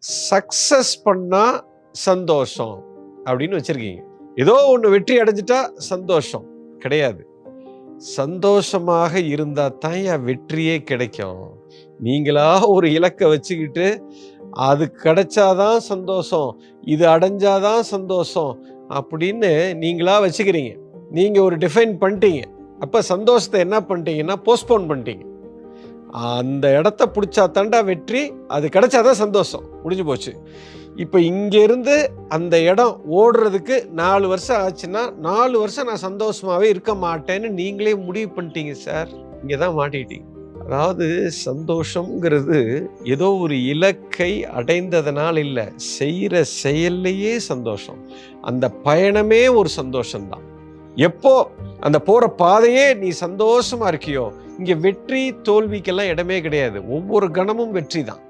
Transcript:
Success பண்ணா சந்தோஷம் அப்படின்னு வச்சிருக்கீங்க. ஏதோ ஒன்று வெற்றி அடைஞ்சிட்டா சந்தோஷம் கிடையாது. சந்தோஷமாக இருந்தா தான் என் வெற்றியே கிடைக்கும். நீங்களா ஒரு இலக்கை வச்சுக்கிட்டு அது கிடைச்சாதான் சந்தோஷம், இது அடைஞ்சாதான் சந்தோஷம் அப்படின்னு நீங்களா வச்சுக்கிறீங்க. நீங்க ஒரு டிஃபைன் பண்ணிட்டீங்க. அப்ப சந்தோஷத்தை என்ன பண்ணிட்டீங்கன்னா போஸ்ட்போன் பண்ணிட்டீங்க. அந்த இடத்த பிடிச்சா தாண்டா வெற்றி, அது கிடைச்சாதான் சந்தோஷம், முடிஞ்சு போச்சு. இப்போ இங்கேருந்து அந்த இடம் ஓடுறதுக்கு 4 வருஷம் ஆச்சுன்னா 4 வருஷம் நான் சந்தோஷமாகவே இருக்க மாட்டேன்னு நீங்களே முடிவு பண்ணிட்டீங்க சார். இங்கே தான் மாட்டிக்கிட்டீங்க. அதாவது சந்தோஷங்கிறது ஏதோ ஒரு இலக்கை அடைந்ததனால் இல்லை, செய்கிற செயல்லையே சந்தோஷம். அந்த பயணமே ஒரு சந்தோஷம்தான். எப்போ அந்த போகிற பாதையே நீ சந்தோஷமா இருக்கியோ, இங்கே வெற்றி தோல்விக்கெல்லாம் இடமே கிடையாது. ஒவ்வொரு கணமும் வெற்றி தான்.